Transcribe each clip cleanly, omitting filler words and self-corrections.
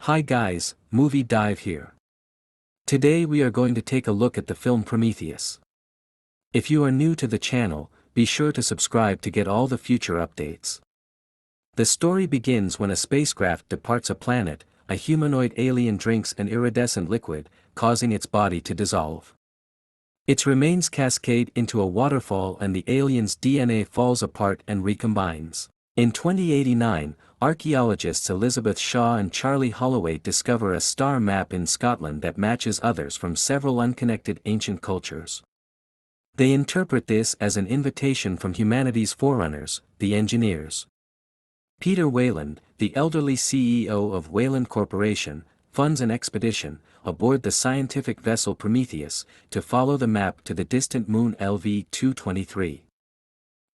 Hi guys, movie dive here. Today we are going to take a look at the film Prometheus. If you are new to the channel, be sure to subscribe to get all the future updates. The story begins when a spacecraft departs a planet. A humanoid alien drinks an iridescent liquid, causing its body to dissolve. Its remains cascade into a waterfall and the alien's DNA falls apart and recombines. In 2089, archaeologists Elizabeth Shaw and Charlie Holloway discover a star map in Scotland that matches others from several unconnected ancient cultures. They interpret this as an invitation from humanity's forerunners, the engineers. Peter Wayland, the elderly CEO of Wayland Corporation, funds an expedition, aboard the scientific vessel Prometheus, to follow the map to the distant moon LV-223.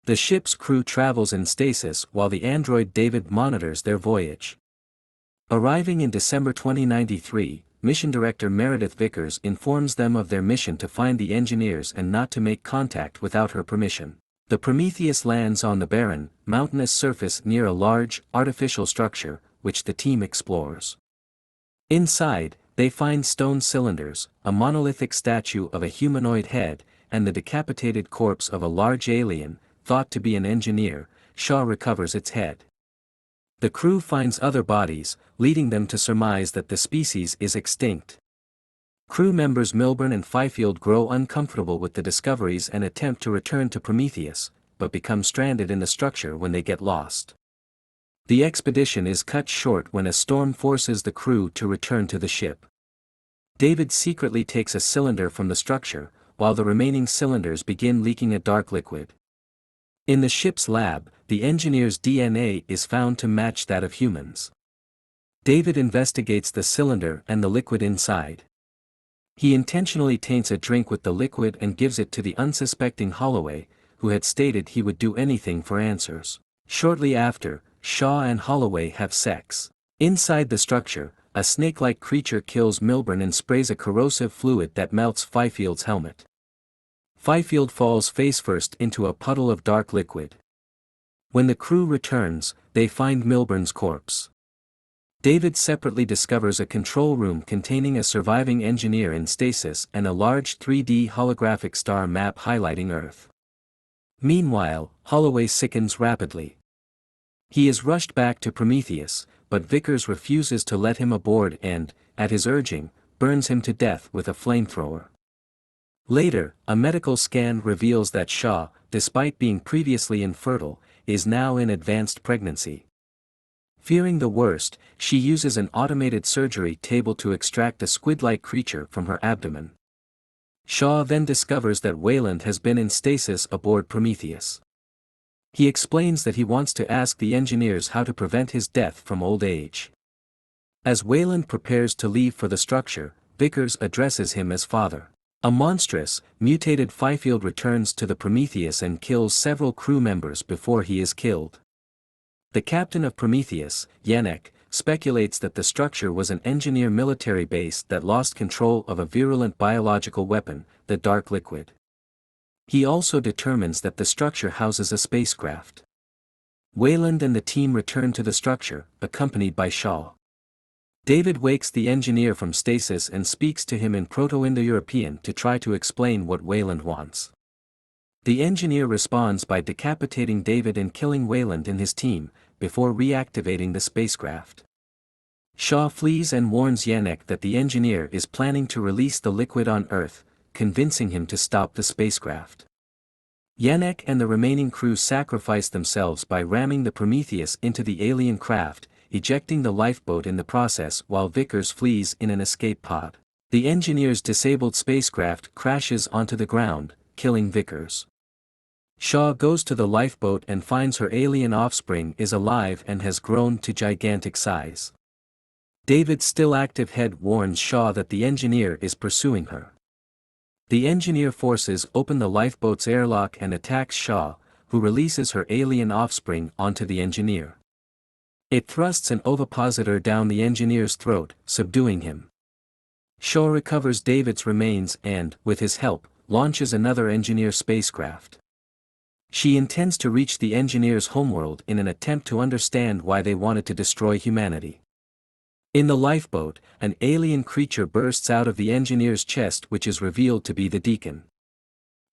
The ship's crew travels in stasis while the android David monitors their voyage. Arriving in December 2093, Mission Director Meredith Vickers informs them of their mission to find the engineers and not to make contact without her permission. The Prometheus lands on the barren, mountainous surface near a large, artificial structure, which the team explores. Inside, they find stone cylinders, a monolithic statue of a humanoid head, and the decapitated corpse of a large alien, thought to be an engineer. Shaw recovers its head. The crew finds other bodies, leading them to surmise that the species is extinct. Crew members Milburn and Fifield grow uncomfortable with the discoveries and attempt to return to Prometheus, but become stranded in the structure when they get lost. The expedition is cut short when a storm forces the crew to return to the ship. David secretly takes a cylinder from the structure, while the remaining cylinders begin leaking a dark liquid. In the ship's lab, the engineer's DNA is found to match that of humans. David investigates the cylinder and the liquid inside. He intentionally taints a drink with the liquid and gives it to the unsuspecting Holloway, who had stated he would do anything for answers. Shortly after, Shaw and Holloway have sex. Inside the structure, a snake-like creature kills Milburn and sprays a corrosive fluid that melts Fifield's helmet. Fifield falls face-first into a puddle of dark liquid. When the crew returns, they find Milburn's corpse. David separately discovers a control room containing a surviving engineer in stasis and a large 3D holographic star map highlighting Earth. Meanwhile, Holloway sickens rapidly. He is rushed back to Prometheus, but Vickers refuses to let him aboard and, at his urging, burns him to death with a flamethrower. Later, a medical scan reveals that Shaw, despite being previously infertile, is now in advanced pregnancy. Fearing the worst, she uses an automated surgery table to extract a squid-like creature from her abdomen. Shaw then discovers that Wayland has been in stasis aboard Prometheus. He explains that he wants to ask the engineers how to prevent his death from old age. As Wayland prepares to leave for the structure, Vickers addresses him as father. A monstrous, mutated Fifield returns to the Prometheus and kills several crew members before he is killed. The captain of Prometheus, Yannick, speculates that the structure was an engineer military base that lost control of a virulent biological weapon, the dark liquid. He also determines that the structure houses a spacecraft. Wayland and the team return to the structure, accompanied by Shaw. David wakes the engineer from stasis and speaks to him in Proto-Indo-European to try to explain what Wayland wants. The engineer responds by decapitating David and killing Wayland and his team, before reactivating the spacecraft. Shaw flees and warns Yannick that the engineer is planning to release the liquid on Earth, convincing him to stop the spacecraft. Yannick and the remaining crew sacrifice themselves by ramming the Prometheus into the alien craft, ejecting the lifeboat in the process while Vickers flees in an escape pod. The engineer's disabled spacecraft crashes onto the ground, killing Vickers. Shaw goes to the lifeboat and finds her alien offspring is alive and has grown to gigantic size. David's still active head warns Shaw that the engineer is pursuing her. The engineer forces open the lifeboat's airlock and attacks Shaw, who releases her alien offspring onto the engineer. It thrusts an ovipositor down the engineer's throat, subduing him. Shaw recovers David's remains and, with his help, launches another engineer spacecraft. She intends to reach the engineers' homeworld in an attempt to understand why they wanted to destroy humanity. In the lifeboat, an alien creature bursts out of the engineer's chest, which is revealed to be the Deacon.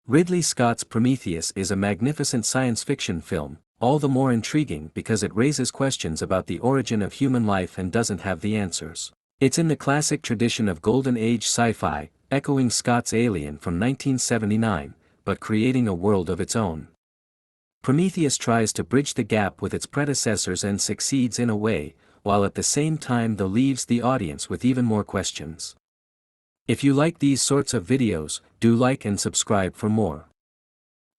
Ridley Scott's Prometheus is a magnificent science fiction film, all the more intriguing because it raises questions about the origin of human life and doesn't have the answers. It's in the classic tradition of Golden Age sci-fi, echoing Scott's Alien from 1979, but creating a world of its own. Prometheus tries to bridge the gap with its predecessors and succeeds in a way, while at the same time leaves the audience with even more questions. If you like these sorts of videos, do like and subscribe for more.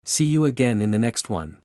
See you again in the next one.